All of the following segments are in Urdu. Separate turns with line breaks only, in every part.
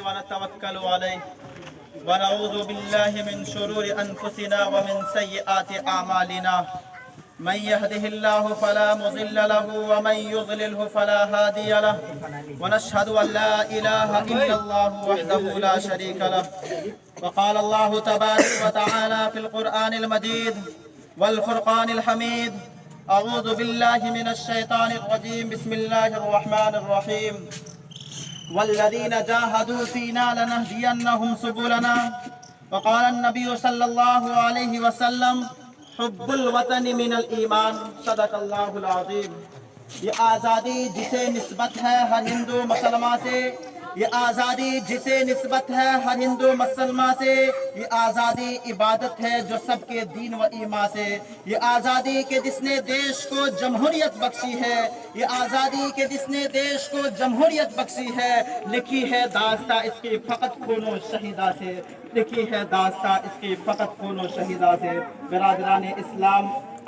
ونتوكل عليه ونعوذ بالله من شرور أنفسنا ومن سيئات أعمالنا من يهده الله فلا مضل له ومن يضلله فلا هادي له ونشهد أن لا إله إلا الله وحده لا شريك له وقال الله تبارك وتعالى في القرآن المجيد والفرقان الحميد أعوذ بالله من الشيطان الرجيم بسم الله الرحمن الرحيم والذين جاهدوا فينا لنهدينهم سبلنا وقال النبي صلى الله عليه وسلم حب الوطن من الایمان صدق اللہ العظیم۔ یہ آزادی جسے نسبت ہے ہر ہندو مسلمان سے، یہ آزادی جسے نسبت ہے ہر ہندو مسلمان سے، یہ آزادی عبادت ہے جو سب کے دین و ایمان سے، یہ آزادی کے جس نے دیش کو جمہوریت بخشی ہے، یہ آزادی کے جس نے دیش کو جمہوریت بخشی ہے، لکھی ہے داستہ اس کی فقط خون و شہیدہ سے، لکھی ہے داستہ اس کی فقط خون و شہیدہ سے۔ برادران اسلام،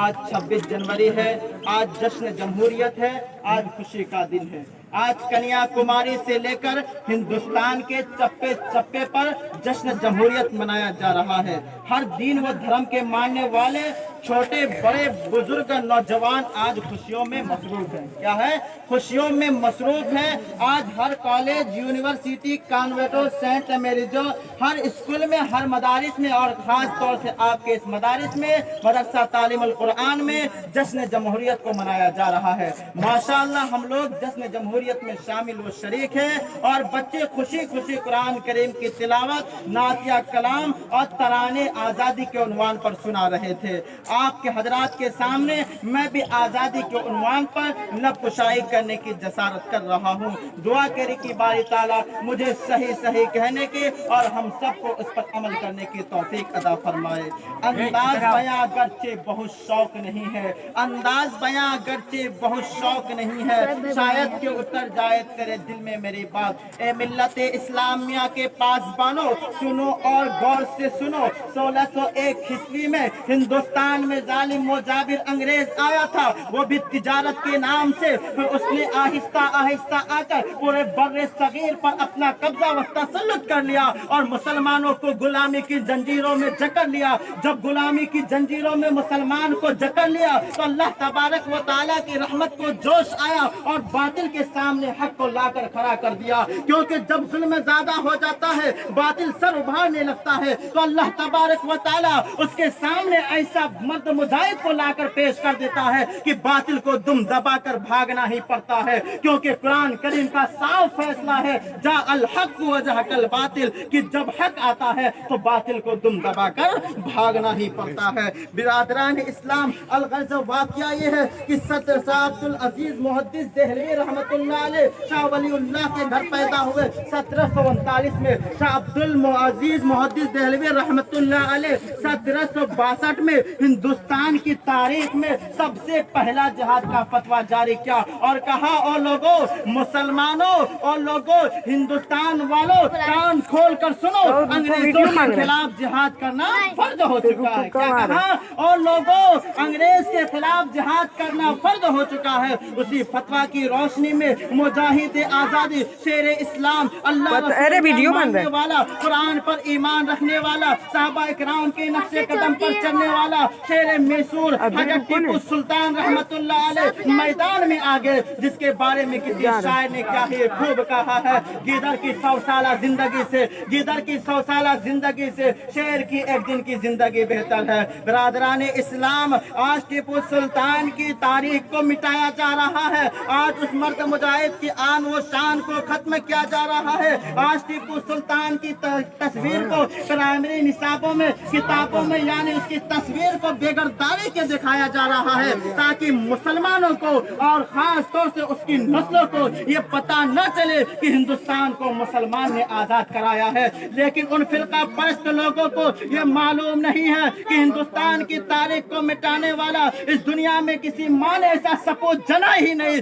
آج 26 جنوری ہے، آج جشن جمہوریت ہے، آج خوشی کا دن ہے۔ آج کنیا کماری سے لے کر ہندوستان کے چپے چپے پر جشن جمہوریت منایا جا رہا ہے۔ ہر دین و دھرم کے ماننے والے چھوٹے بڑے بزرگ نوجوان آج خوشیوں میں مصروف ہیں۔ کیا ہے؟ خوشیوں میں مصروف ہیں۔ آج ہر کالج، یونیورسٹی، کانوینٹ، سینٹ میریجو، ہر اسکول میں، ہر مدارس میں اور خاص طور سے آپ کے اس مدارس میں، مدرسہ تعلیم القرآن میں جشن جمہوریت کو منایا جا رہا ہے۔ ماشاءاللہ ہم لوگ جشن جمہوریت میں شامل و شریک ہیں اور بچے خوشی خوشی قرآن کریم کی تلاوت، نعتیہ کلام اور ترانے آزادی کے عنوان پر سنا رہے تھے۔ آپ کے حضرات کے سامنے میں بھی آزادی کے عنوان پر لب کشائی کرنے کی جسارت کر رہا ہوں۔ دعا کرے کہ باری تعالیٰ مجھے صحیح صحیح کہنے کی اور ہم سب کو اس پر عمل کرنے کی توفیق عطا فرمائے۔ انداز بیاں گرچہ بہت شوق نہیں ہے، انداز بیاں گرچہ بہت شوق نہیں ہے، شاید کہ اتر جائے تیرے دل میں میری بات۔ اے ملت اسلامیہ کے پاسبانوں، سنو اور غور سے سنو۔ 1601 عیسوی میں ہندوستان میں ظالم و جابر انگریز آیا تھا، وہ بھی تجارت کے نام سے، پھر اس نے آہستہ آہستہ آ کر پورے بر صغیر پر اپنا قبضہ و تسلط کر لیا اور مسلمانوں کو غلامی کی زنجیروں میں جکڑ لیا۔ جب غلامی کی زنجیروں میں مسلمان کو جکڑ لیا تو اللہ تبارک و تعالیٰ کی رحمت کو جوش آیا اور باطل کے سامنے حق کو لا کر کھڑا کر دیا، کیونکہ جب ظلم زیادہ ہو جاتا ہے، باطل سر ابھارنے لگتا ہے تو اللہ تبارک و تعالیٰ اس کے سامنے ایسا مرد مجاہد کو لا کر پیش کر دیتا ہے کہ باطل کو دم دبا کر بھاگنا ہی پڑتا ہے، کیونکہ قرآن کریم کا صاف فیصلہ ہے جاء الحق وزہق الباطل، کہ جب حق آتا ہے تو باطل کو دم دبا کر بھاگنا ہی پڑتا ہے۔ برادران اسلام، الغرض واقعہ یہ ہے کہ صدر شاہ عبد العزیز محدث دہلوی رحمت اللہ علیہ شاہ ولی اللہ کے گھر پیدا ہوئے 1739 میں۔ شاہ عبد العزیز محدث دہلوی رحمت اللہ علیہ 1762 میں ہندوستان کی تاریخ میں سب سے پہلا جہاد کا فتویٰ جاری کیا اور کہا، او لوگوں، مسلمانوں اور لوگوں، ہندوستان والوں، کان کھول کر سنو، انگریزوں کے خلاف جہاد کرنا فرض ہو چکا ہے۔ کیا کہا؟ اور لوگوں، انگریز کے خلاف جہاد کرنا فرض ہو چکا ہے۔ اسی فتویٰ کی روشنی میں مجاہد آزادی، شیر اسلام، اللہ رسول ماننے والا، قرآن پر ایمان رکھنے والا، صحابہ اکرام کے نقش قدم پر چلنے والا، شیر میسور حضرت ٹیپو سلطان رحمت اللہ علیہ میدان میں آگے، جس کے بارے میں کسی شاعر نے کیا ہی خوب کہا ہے، گیدڑ کی 100 سالہ زندگی سے، گیدڑ کی 100 سالہ زندگی سے شیر کی ایک دن کی زندگی بہتر ہے۔ برادران اسلام، آج ٹیپو سلطان کی تاریخ کو مٹایا جا رہا ہے، آج اس مرد مجاہد کی آن و شان کو ختم کیا جا رہا ہے، آج ٹیپو سلطان کی تصویر کو پرائمری نصابوں میں، کتابوں میں، یعنی اس کی تصویر کو بےگرداری کے دکھایا جا رہا ہے، تاکہ مسلمانوں کو اور خاص طور سے اس کی نسلوں کو یہ پتہ نہ چلے کہ ہندوستان کو مسلمان نے آزاد کرایا ہے۔ لیکن ان فرقہ پرست لوگوں کو یہ معلوم نہیں ہے کہ ہندوستان کی تاریخ کو مٹانے والا اس دنیا میں کسی ماں نے ایسا سپوت جنا ہی نہیں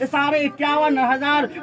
51,000